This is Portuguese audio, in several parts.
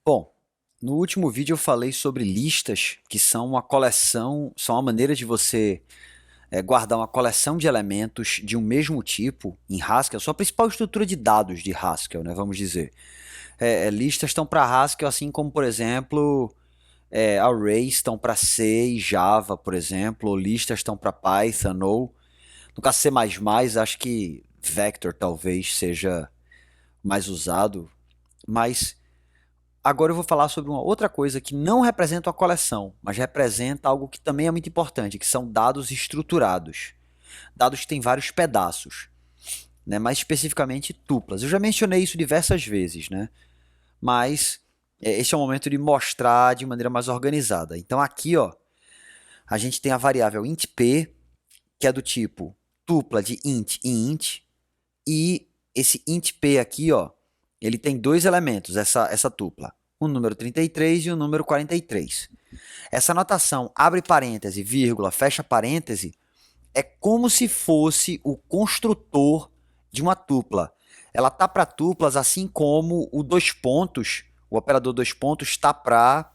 Bom, no último vídeo eu falei sobre listas, que são uma coleção, são uma maneira de você guardar uma coleção de elementos de um mesmo tipo em Haskell, sua principal estrutura de dados de Haskell, né, vamos dizer. Listas estão para Haskell, assim como, por exemplo, arrays estão para C e Java, por exemplo, ou listas estão para Python, ou no caso C++, acho que Vector talvez seja mais usado, mas agora eu vou falar sobre uma outra coisa que não representa uma coleção, mas representa algo que também é muito importante, que são dados estruturados. Dados que têm vários pedaços, né? Mais especificamente tuplas. Eu já mencionei isso diversas vezes, né? Mas esse é o momento de mostrar de maneira mais organizada. Então aqui, ó, a gente tem a variável int_p, que é do tipo tupla de int e int, e esse int_p aqui, ó, ele tem dois elementos, essa tupla, o número 33 e o número 43. Essa notação abre parêntese, vírgula, fecha parêntese, é como se fosse o construtor de uma tupla. Ela tá para tuplas, assim como o dois pontos, o operador dois pontos está para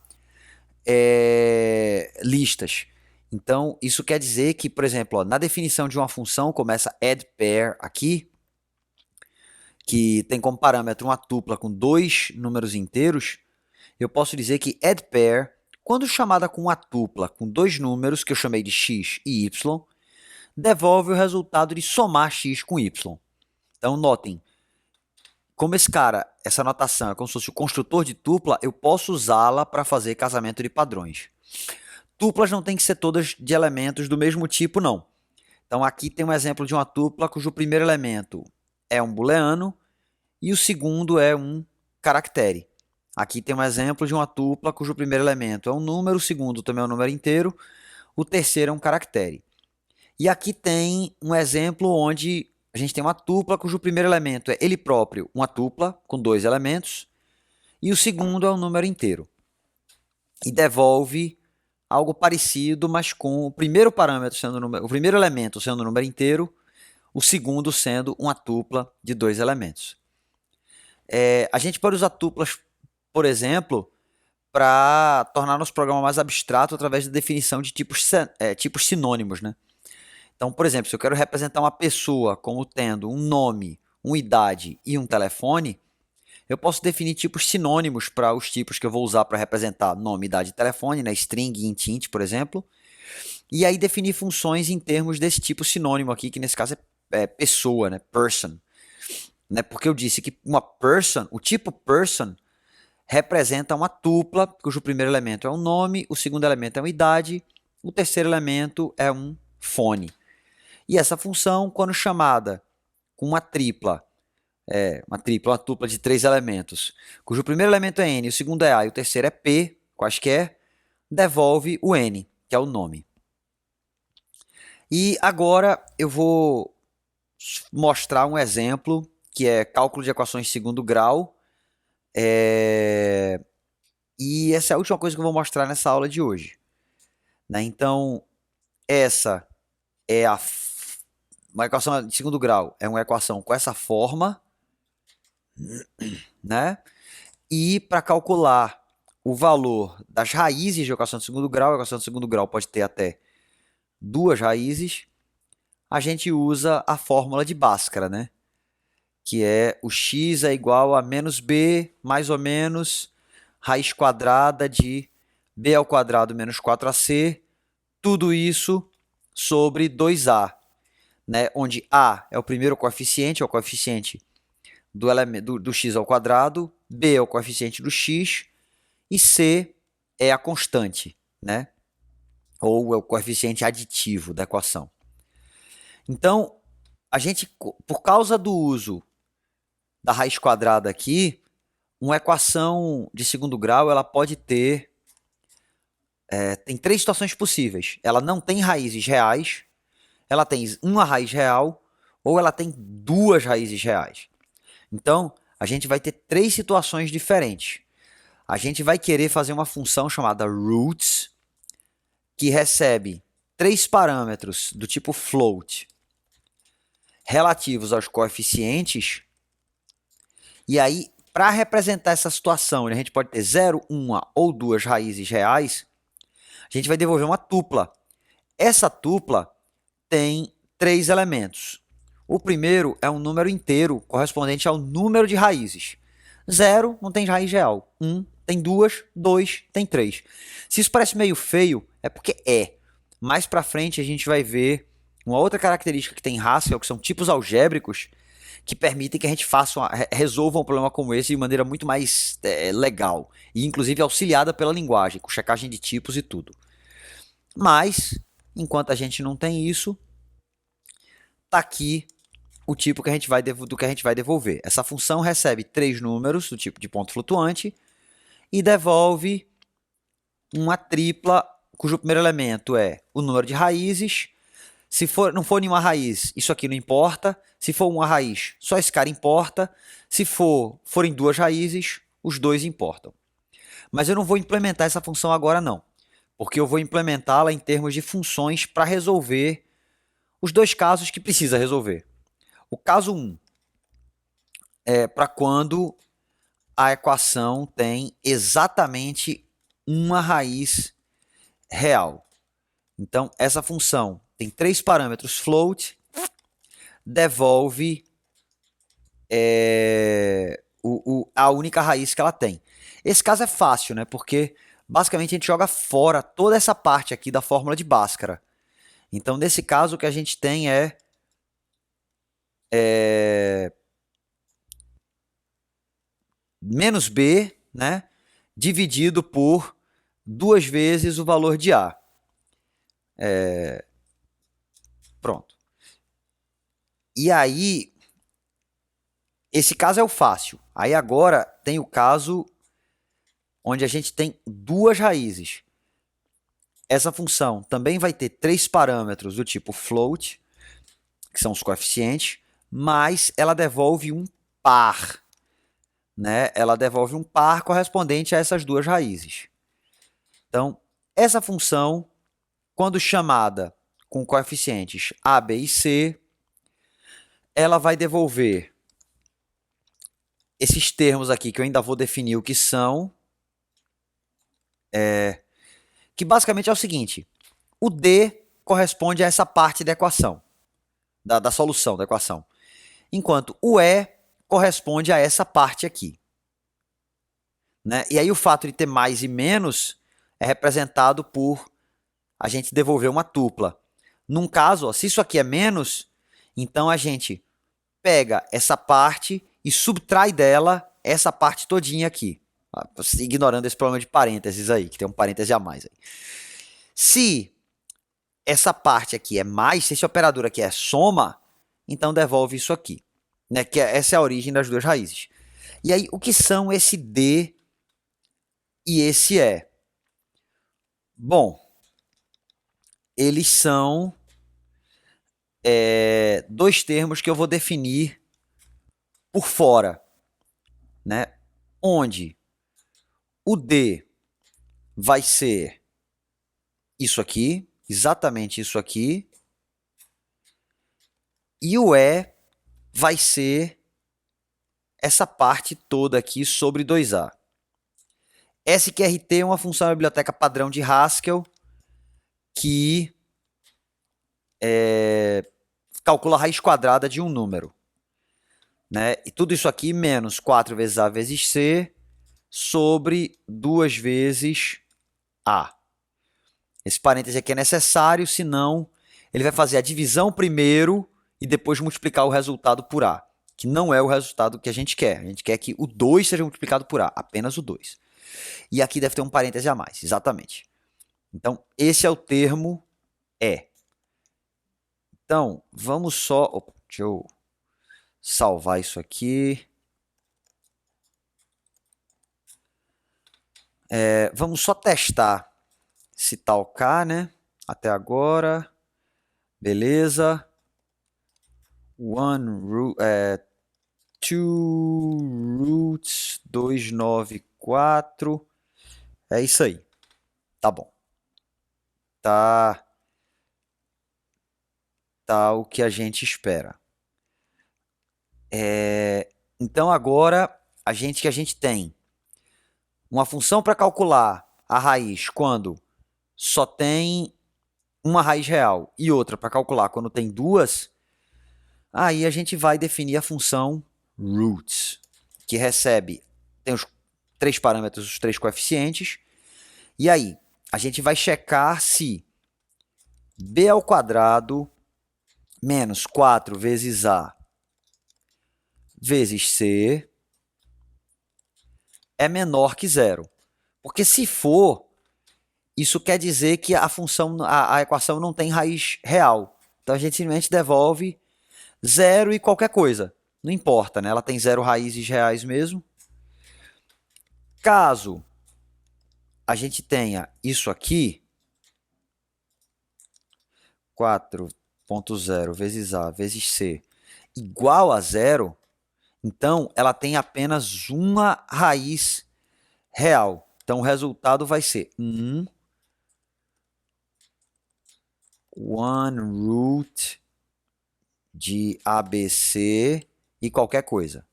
listas. Então, isso quer dizer que, por exemplo, ó, na definição de uma função, começa addPair aqui, que tem como parâmetro uma tupla com dois números inteiros, eu posso dizer que addPair, quando chamada com uma tupla com dois números, que eu chamei de x e y, devolve o resultado de somar x com y. Então, notem, como essa notação é como se fosse o construtor de tupla, eu posso usá-la para fazer casamento de padrões. Tuplas não tem que ser todas de elementos do mesmo tipo, não. Então, aqui tem um exemplo de uma tupla cujo primeiro elemento é um booleano e o segundo é um caractere. Aqui tem um exemplo de uma tupla cujo primeiro elemento é um número, o segundo também é um número inteiro, o terceiro é um caractere. E aqui tem um exemplo onde a gente tem uma tupla cujo primeiro elemento é ele próprio, uma tupla com dois elementos, e o segundo é um número inteiro. E devolve algo parecido, mas com o primeiro parâmetro sendo o primeiro elemento sendo um número inteiro, o segundo sendo uma tupla de dois elementos. A gente pode usar tuplas, por exemplo, para tornar nosso programa mais abstrato através da definição de tipos sinônimos, né? Então, por exemplo, se eu quero representar uma pessoa como tendo um nome, uma idade e um telefone, eu posso definir tipos sinônimos para os tipos que eu vou usar para representar nome, idade e telefone, né? String, int, int, por exemplo. E aí definir funções em termos desse tipo sinônimo aqui, que nesse caso é pessoa, né? Person. Né? Porque eu disse que uma person, o tipo person, representa uma tupla, cujo primeiro elemento é um nome, o segundo elemento é uma idade, o terceiro elemento é um fone. E essa função, quando chamada com uma tupla de três elementos, cujo primeiro elemento é n, o segundo é a e o terceiro é p, quaisquer, devolve o n, que é o nome. E agora eu vou mostrar um exemplo, que é cálculo de equações de segundo grau. E essa é a última coisa que eu vou mostrar nessa aula de hoje. Né? Então, essa é uma equação de segundo grau, é uma equação com essa forma, né? E para calcular o valor das raízes de equação de segundo grau, a equação de segundo grau pode ter até duas raízes, a gente usa a fórmula de Bhaskara, né? Que é o x é igual a menos b, mais ou menos, raiz quadrada de b ao quadrado menos 4ac, tudo isso sobre 2a, né? Onde a é o primeiro coeficiente, é o coeficiente do x ao quadrado, b é o coeficiente do x, e c é a constante, né? Ou é o coeficiente aditivo da equação. Então, a gente, por causa do uso da raiz quadrada aqui, uma equação de segundo grau, ela pode ter tem três situações possíveis. Ela não tem raízes reais, ela tem uma raiz real, ou ela tem duas raízes reais. Então, a gente vai ter três situações diferentes. A gente vai querer fazer uma função chamada roots, que recebe três parâmetros do tipo float relativos aos coeficientes, e aí para representar essa situação, a gente pode ter 0, 1 ou 2 raízes reais, a gente vai devolver uma tupla. Essa tupla tem 3 elementos. O primeiro é um número inteiro correspondente ao número de raízes. 0 não tem raiz real. 1 tem 2, 2 tem 3. Se isso parece meio feio, é porque é. Mais para frente a gente vai ver uma outra característica que tem em Haskell, que são tipos algébricos, que permitem que a gente resolva um problema como esse de maneira muito mais legal. E inclusive auxiliada pela linguagem, com checagem de tipos e tudo. Mas, enquanto a gente não tem isso, tá aqui o tipo que a gente vai do que a gente vai devolver. Essa função recebe 3 números do tipo de ponto flutuante e devolve uma tripla cujo primeiro elemento é o número de raízes. Se não for nenhuma raiz, isso aqui não importa. Se for uma raiz, só esse cara importa. Se forem 2 raízes, os 2 importam. Mas eu não vou implementar essa função agora não, porque eu vou implementá-la em termos de funções para resolver os 2 casos que precisa resolver. O caso 1 é para quando a equação tem exatamente uma raiz real. Então, essa função tem 3 parâmetros float, devolve a única raiz que ela tem. Esse caso é fácil, né? Porque basicamente a gente joga fora toda essa parte aqui da fórmula de Bhaskara. Então, nesse caso, o que a gente tem é menos B, né, dividido por 2 vezes o valor de A. Pronto. E aí, esse caso é o fácil. Aí agora tem o caso onde a gente tem 2 raízes. Essa função também vai ter 3 parâmetros do tipo float, que são os coeficientes, mas ela devolve um par. Né? Ela devolve um par correspondente a essas 2 raízes. Então, essa função, quando chamada com coeficientes A, B e C, ela vai devolver esses termos aqui, que eu ainda vou definir o que são, que basicamente é o seguinte: o D corresponde a essa parte da equação, da solução da equação, enquanto o E corresponde a essa parte aqui. Né? E aí o fato de ter mais e menos é representado por a gente devolver uma tupla. Num caso, ó, se isso aqui é menos, então a gente pega essa parte e subtrai dela essa parte todinha aqui. Ignorando esse problema de parênteses aí, que tem um parêntese a mais. Aí. Se essa parte aqui é mais, se esse operador aqui é soma, então devolve isso aqui. Né? Que essa é a origem das 2 raízes. E aí, o que são esse D e esse E? Bom, eles são 2 termos que eu vou definir por fora, né? Onde o D vai ser isso aqui, exatamente isso aqui, e o E vai ser essa parte toda aqui sobre 2A. SQRT é uma função da biblioteca padrão de Haskell que calcula a raiz quadrada de um número. Né? E tudo isso aqui menos 4 vezes A vezes C sobre 2 vezes A. Esse parêntese aqui é necessário, senão ele vai fazer a divisão primeiro e depois multiplicar o resultado por A, que não é o resultado que a gente quer. A gente quer que o 2 seja multiplicado por A, apenas o 2. E aqui deve ter um parêntese a mais, exatamente. Então, esse é o termo E. Então, vamos só... Opa, deixa eu salvar isso aqui. Vamos só testar se tá ok, né? Até agora. Beleza. Two roots 294. É isso aí. Tá bom. Tá o que a gente espera. Então agora a gente tem uma função para calcular a raiz quando só tem uma raiz real e outra para calcular quando tem duas, aí a gente vai definir a função roots, que tem os três parâmetros, os três coeficientes, e aí a gente vai checar se b ao quadrado menos 4 vezes a vezes c é menor que zero. Porque se for, isso quer dizer que a equação não tem raiz real. Então a gente simplesmente devolve zero e qualquer coisa. Não importa, né? Ela tem zero raízes reais mesmo. Caso a gente tenha isso aqui, 4.0 vezes a vezes c igual a zero, então ela tem apenas uma raiz real. Então o resultado vai ser 1 root de ABC e qualquer coisa.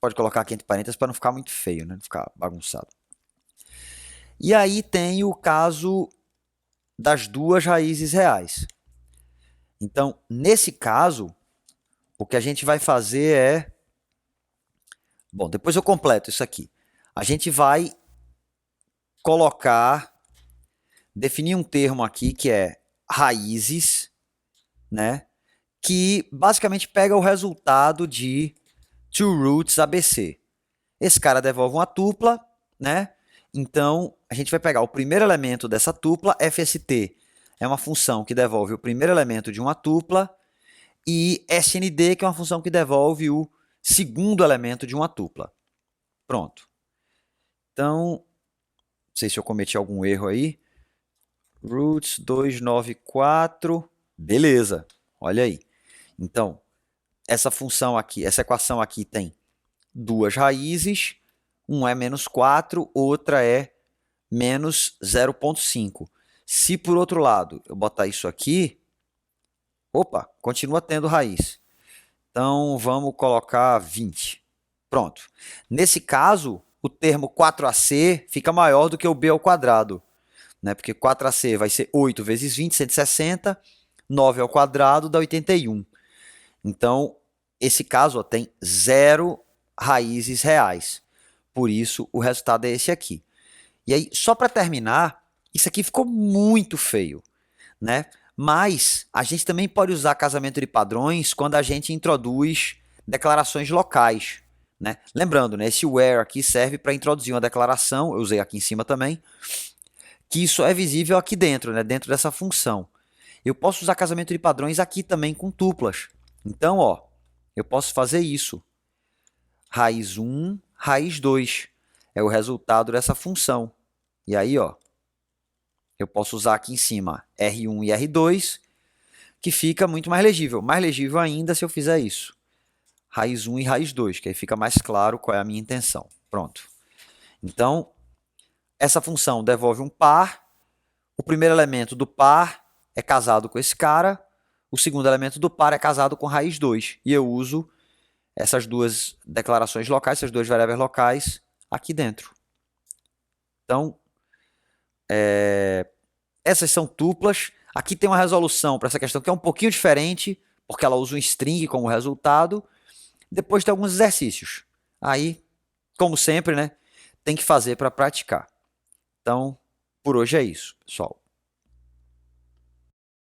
Pode colocar aqui entre parênteses para não ficar muito feio, né? Não ficar bagunçado. E aí tem o caso das duas raízes reais. Então, nesse caso, o que a gente vai fazer é... Bom, depois eu completo isso aqui. A gente vai definir um termo aqui que é raízes, né? Que basicamente pega o resultado de 2roots ABC. Esse cara devolve uma tupla, né? Então, a gente vai pegar o primeiro elemento dessa tupla, FST é uma função que devolve o primeiro elemento de uma tupla, e SND, que é uma função que devolve o segundo elemento de uma tupla. Pronto. Então, não sei se eu cometi algum erro aí. Roots 294, beleza, olha aí. Então, essa função aqui, essa equação aqui tem duas raízes, uma é menos 4, outra é menos 0,5. Se por outro lado eu botar isso aqui, opa, continua tendo raiz. Então vamos colocar 20. Pronto. Nesse caso, o termo 4ac fica maior do que o b ao quadrado, né? Porque 4ac vai ser 8 vezes 20, 160, 9 ao quadrado dá 81. Então, esse caso ó, tem zero raízes reais. Por isso, o resultado é esse aqui. E aí, só para terminar, isso aqui ficou muito feio, né? Mas a gente também pode usar casamento de padrões quando a gente introduz declarações locais, né? Lembrando, né, esse where aqui serve para introduzir uma declaração, eu usei aqui em cima também, que isso é visível aqui dentro, né, dentro dessa função. Eu posso usar casamento de padrões aqui também com tuplas. Então, ó, eu posso fazer isso. Raiz 1, raiz 2. É o resultado dessa função. E aí, ó, eu posso usar aqui em cima R1 e R2, que fica muito mais legível. Mais legível ainda se eu fizer isso. Raiz 1 e raiz 2, que aí fica mais claro qual é a minha intenção. Pronto. Então, essa função devolve um par. O primeiro elemento do par é casado com esse cara. O segundo elemento do par é casado com raiz 2. E eu uso essas duas declarações locais, essas duas variáveis locais aqui dentro. Então, essas são tuplas. Aqui tem uma resolução para essa questão que é um pouquinho diferente, porque ela usa um string como resultado. Depois tem alguns exercícios. Aí, como sempre, né, tem que fazer para praticar. Então, por hoje é isso, pessoal.